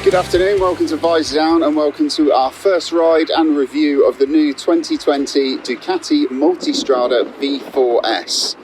Good afternoon, welcome to Visordown and welcome to our first ride and review of the new 2020 Ducati Multistrada V4S.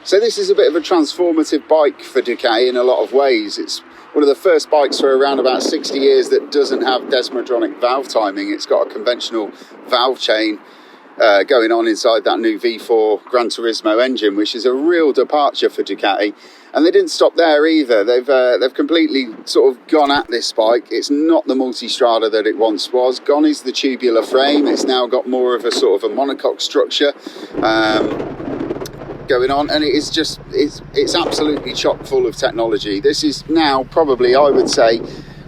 So this is a bit of a transformative bike for Ducati in a lot of ways. It's one of the first bikes for around about 60 years that doesn't have desmodronic valve timing. It's got a conventional valve chain going on inside that new V4 Gran Turismo engine, which is a real departure for Ducati. And they didn't stop there either. They've completely sort of gone at this bike. It's not the Multistrada that it once was. Gone is the tubular frame. It's now got more of a sort of a monocoque structure going on, and it's absolutely chock full of technology. This is now probably, I would say,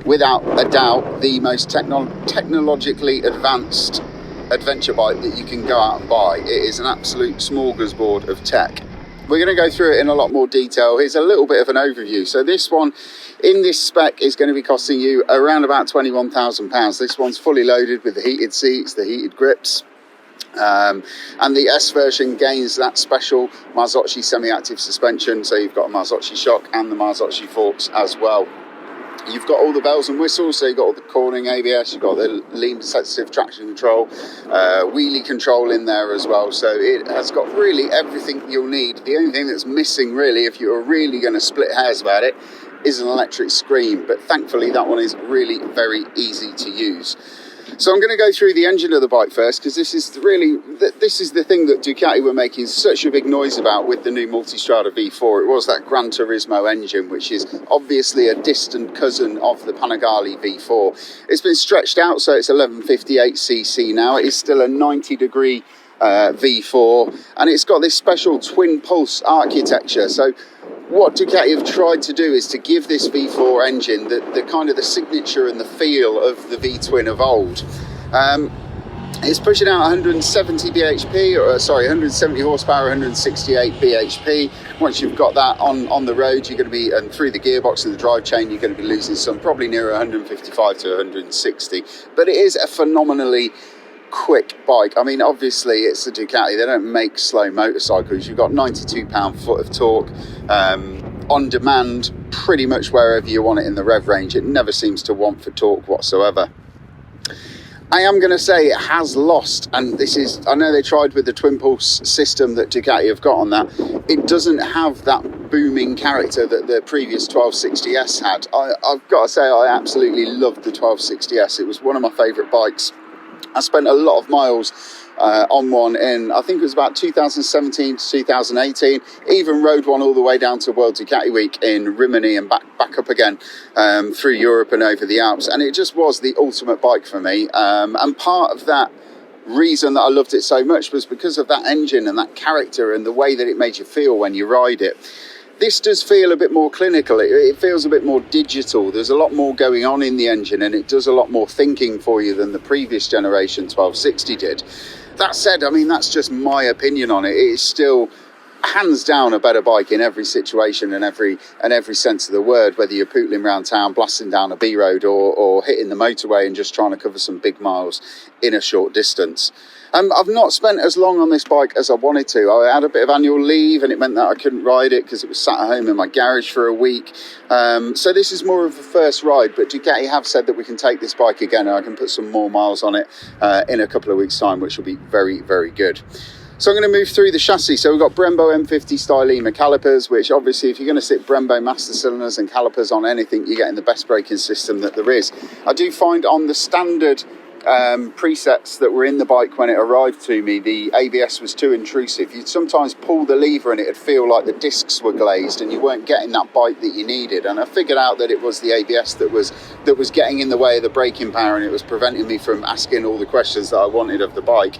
without a doubt, the most technologically advanced adventure bike that you can go out and buy. It is an absolute smorgasbord of tech. We're going to go through it in a lot more detail. Here's a little bit of an overview. So this one, in this spec, is going to be costing you around about £21,000. This one's fully loaded with the heated seats, the heated grips, and the S version gains that special Marzocchi semi-active suspension. So you've got a Marzocchi shock and the Marzocchi forks as well. You've got all the bells and whistles, so you've got all the cornering ABS, you've got the lean sensitive traction control, wheelie control in there as well. So it has got really everything you'll need. The only thing that's missing really, if you're really going to split hairs about it, is an electric screen. But thankfully that one is really very easy to use. So I'm going to go through the engine of the bike first, because this is the thing that Ducati were making such a big noise about with the new Multistrada V4. It was that Gran Turismo engine, which is obviously a distant cousin of the Panigale V4. It's been stretched out, so it's 1158cc now. It is still a 90-degree V4, and it's got this special twin pulse architecture. So what Ducati have tried to do is to give this V4 engine the kind of the signature and the feel of the V-twin of old. It's pushing out 170 horsepower, 168 bhp. Once you've got that on the road, you're going to be, and through the gearbox and the drive chain, you're going to be losing some, probably near 155 to 160. But it is a phenomenally quick bike. I mean, obviously it's a Ducati, they don't make slow motorcycles. You've got 92 pound-foot of torque on demand pretty much wherever you want it in the rev range. It never seems to want for torque whatsoever. I am going to say it has lost, and this is, I know they tried with the twin pulse system that Ducati have got on that. It doesn't have that booming character that the previous 1260S had. I've got to say I absolutely loved the 1260S. It was one of my favourite bikes. I spent a lot of miles on one in, I think it was about 2017 to 2018. Even rode one all the way down to World Ducati Week in Rimini and back up again through Europe and over the Alps. And it just was the ultimate bike for me. And part of that reason that I loved it so much was because of that engine and that character and the way that it made you feel when you ride it. This does feel a bit more clinical. It feels a bit more digital. There's a lot more going on in the engine, and it does a lot more thinking for you than the previous generation 1260 did. That said, I mean, that's just my opinion on it. It is still hands down a better bike in every situation and every sense of the word, whether you're pootling around town, blasting down a B road, or hitting the motorway and just trying to cover some big miles in a short distance. I've not spent as long on this bike as I wanted to. I had a bit of annual leave, and it meant that I couldn't ride it because it was sat at home in my garage for a week. So this is more of a first ride, but Ducati have said that we can take this bike again and I can put some more miles on it in a couple of weeks' time, which will be very, very good. So I'm going to move through the chassis. So we've got Brembo M50 Stylema calipers, which obviously if you're going to sit Brembo master cylinders and calipers on anything, you're getting the best braking system that there is. I do find on the standard presets that were in the bike when it arrived to me, the ABS was too intrusive. You'd sometimes pull the lever and it'd feel like the discs were glazed and you weren't getting that bite that you needed. And I figured out that it was the ABS that was getting in the way of the braking power, and it was preventing me from asking all the questions that I wanted of the bike.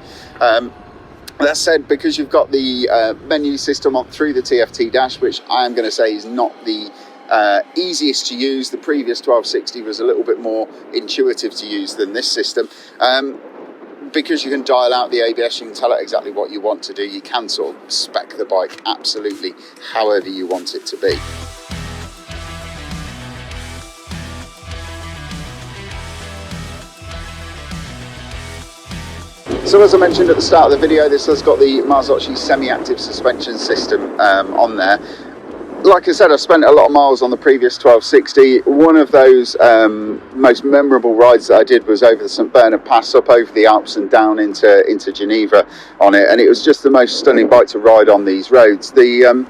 That said, because you've got the menu system through the TFT dash, which I am going to say is not the easiest to use. The previous 1260 was a little bit more intuitive to use than this system. Because you can dial out the ABS, you can tell it exactly what you want to do. You can sort of spec the bike absolutely however you want it to be. So as I mentioned at the start of the video, this has got the Marzocchi semi-active suspension system on there. like I said, I spent a lot of miles on the previous 1260. One of those most memorable rides that I did was over the St Bernard Pass, up over the Alps and down into Geneva on it, and it was just the most stunning bike to ride on these roads. The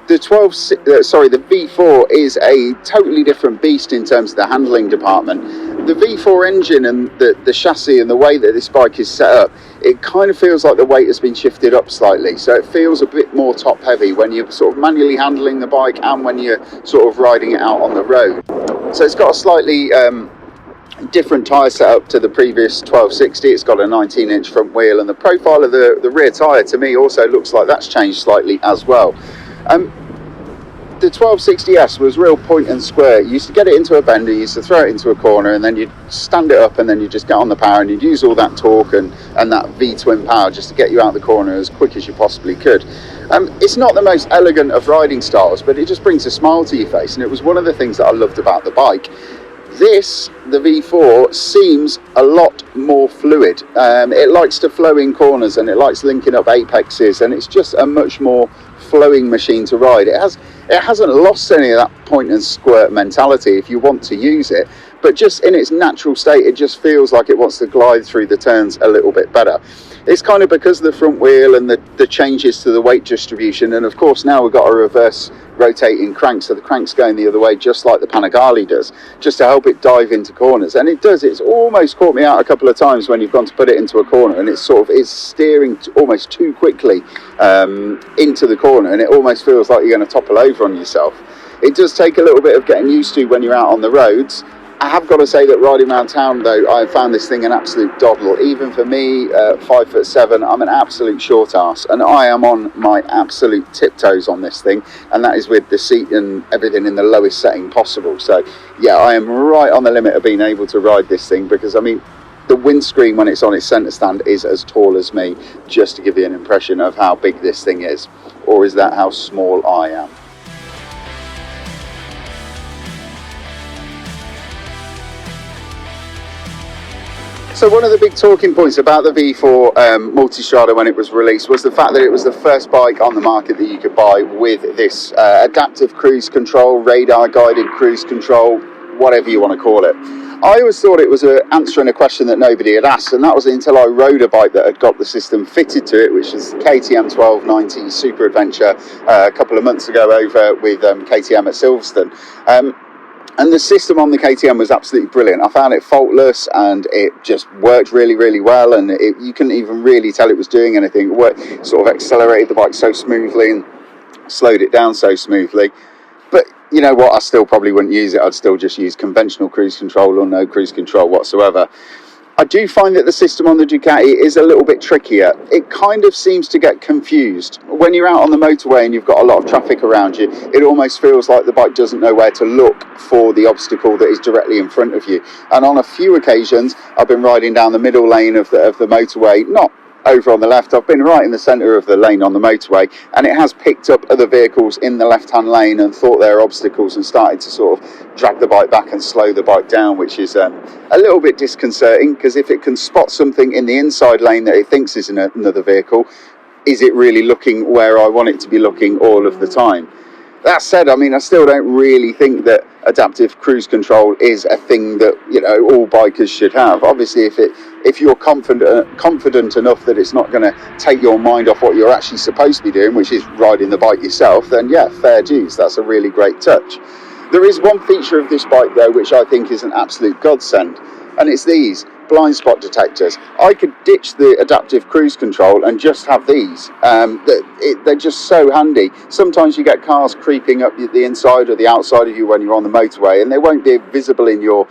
V4 is a totally different beast in terms of the handling department. The V4 engine and the chassis and the way that this bike is set up, it kind of feels like the weight has been shifted up slightly. So it feels a bit more top heavy when you're sort of manually handling the bike and when you're sort of riding it out on the road. So it's got a slightly different tyre setup to the previous 1260. It's got a 19-inch front wheel, and the profile of the rear tyre to me also looks like that's changed slightly as well. The 1260S was real point and square. You used to get it into a bend, you used to throw it into a corner, and then you'd stand it up, and then you just get on the power, and you'd use all that torque and that V-twin power just to get you out the corner as quick as you possibly could. It's not the most elegant of riding styles, but it just brings a smile to your face, and it was one of the things that I loved about the bike. This, the V4, seems a lot more fluid. It likes to flow in corners, and it likes linking up apexes, and it's just a much more flowing machine to ride. It hasn't lost any of that point and squirt mentality if you want to use it, but just in its natural state, it just feels like it wants to glide through the turns a little bit better. It's kind of because of the front wheel and the changes to the weight distribution, and of course now we've got a reverse rotating crank, so the crank's going the other way just like the Panigale does, just to help it dive into corners. And it's almost caught me out a couple of times when you've gone to put it into a corner, and it's steering almost too quickly into the corner, and it almost feels like you're going to topple over on yourself. It does take a little bit of getting used to when you're out on the roads. I have got to say that riding around town, though, I found this thing an absolute doddle. Even for me, 5'7", I'm an absolute short ass, and I am on my absolute tiptoes on this thing, and that is with the seat and everything in the lowest setting possible. So yeah, I am right on the limit of being able to ride this thing, because I mean, the windscreen when it's on its centre stand is as tall as me, just to give you an impression of how big this thing is. Or is that how small I am? So one of the big talking points about the V4 Multistrada when it was released was the fact that it was the first bike on the market that you could buy with this adaptive cruise control, radar guided cruise control, whatever you want to call it. I always thought it was answering a question that nobody had asked, and that was until I rode a bike that had got the system fitted to it, which is KTM 1290 Super Adventure a couple of months ago over with KTM at Silverstone. And the system on the KTM was absolutely brilliant. I found it faultless, and it just worked really, really well, and you couldn't even really tell it was doing anything. It sort of accelerated the bike so smoothly and slowed it down so smoothly. But you know what, I still probably wouldn't use it. I'd still just use conventional cruise control or no cruise control whatsoever. I do find that the system on the Ducati is a little bit trickier. It kind of seems to get confused. When you're out on the motorway and you've got a lot of traffic around you, it almost feels like the bike doesn't know where to look for the obstacle that is directly in front of you. And on a few occasions, I've been riding down the middle lane of the motorway, not over on the left, I've been right in the centre of the lane on the motorway, and it has picked up other vehicles in the left-hand lane and thought they're obstacles and started to sort of drag the bike back and slow the bike down, which is a little bit disconcerting, because if it can spot something in the inside lane that it thinks is another vehicle, is it really looking where I want it to be looking all of the time? That said, I mean, I still don't really think that adaptive cruise control is a thing that, you know, all bikers should have. Obviously, if you're confident enough that it's not going to take your mind off what you're actually supposed to be doing, which is riding the bike yourself, then yeah, fair dues. That's a really great touch. There is one feature of this bike, though, which I think is an absolute godsend, and it's these blind spot detectors. I could ditch the adaptive cruise control and just have these. They're just so handy. Sometimes you get cars creeping up the inside or the outside of you when you're on the motorway, and they won't be visible in your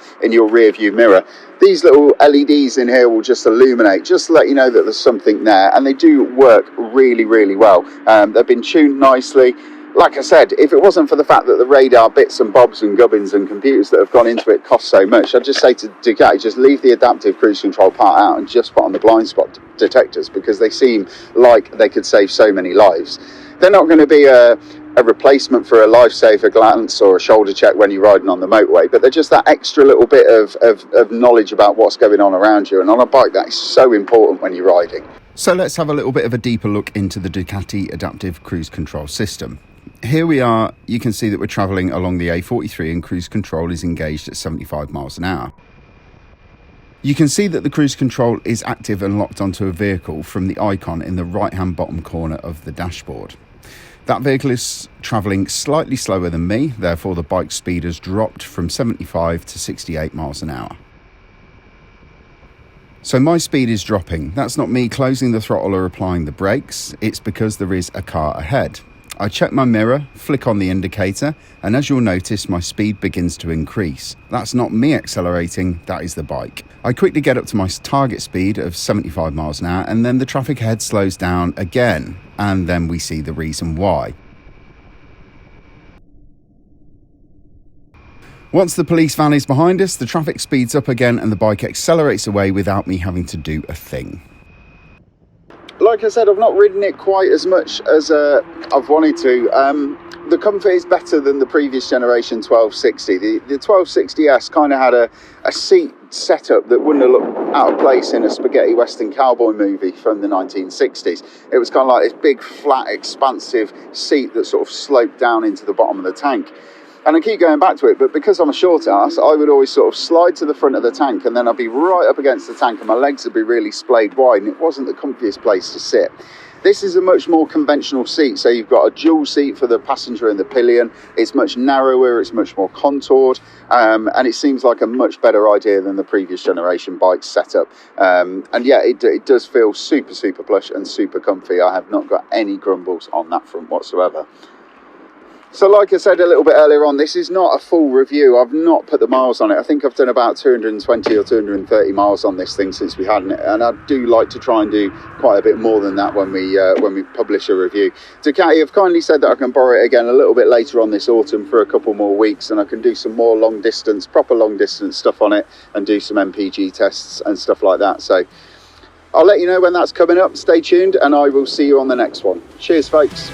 rear view mirror. These little LEDs in here will just illuminate, just to let you know that there's something there, and they do work really, really well. They've been tuned nicely. Like I said, if it wasn't for the fact that the radar bits and bobs and gubbins and computers that have gone into it cost so much, I'd just say to Ducati, just leave the adaptive cruise control part out and just put on the blind spot detectors, because they seem like they could save so many lives. They're not going to be a replacement for a lifesaver glance or a shoulder check when you're riding on the motorway, but they're just that extra little bit of knowledge about what's going on around you, and on a bike that is so important when you're riding. So let's have a little bit of a deeper look into the Ducati adaptive cruise control system. Here we are, you can see that we're travelling along the A43 and cruise control is engaged at 75 miles an hour. You can see that the cruise control is active and locked onto a vehicle from the icon in the right hand bottom corner of the dashboard. That vehicle is travelling slightly slower than me, therefore the bike speed has dropped from 75 to 68 miles an hour. So my speed is dropping. That's not me closing the throttle or applying the brakes, it's because there is a car ahead. I check my mirror, flick on the indicator, and as you'll notice, my speed begins to increase. That's not me accelerating, that is the bike. I quickly get up to my target speed of 75 miles an hour, and then the traffic ahead slows down again, and then we see the reason why. Once the police van is behind us, the traffic speeds up again and the bike accelerates away without me having to do a thing. Like I said, I've not ridden it quite as much as I've wanted to. The comfort is better than the previous generation 1260. The 1260S kind of had a seat setup that wouldn't have looked out of place in a spaghetti western cowboy movie from the 1960s. It was kind of like this big, flat, expansive seat that sort of sloped down into the bottom of the tank. And I keep going back to it, but because I'm a short ass, I would always sort of slide to the front of the tank and then I'd be right up against the tank and my legs would be really splayed wide and it wasn't the comfiest place to sit. This is a much more conventional seat, so you've got a dual seat for the passenger and the pillion. It's much narrower, it's much more contoured, and it seems like a much better idea than the previous generation bike setup. And yeah, it does feel super, super plush and super comfy. I have not got any grumbles on that front whatsoever. So like I said a little bit earlier on, this is not a full review. I've not put the miles on it. I think I've done about 220 or 230 miles on this thing since we had it, and I do like to try and do quite a bit more than that when we publish a review. Ducati have kindly said that I can borrow it again a little bit later on this autumn for a couple more weeks, and I can do some more long distance, proper long distance stuff on it and do some MPG tests and stuff like that. So I'll let you know when that's coming up. Stay tuned and I will see you on the next one. Cheers, folks.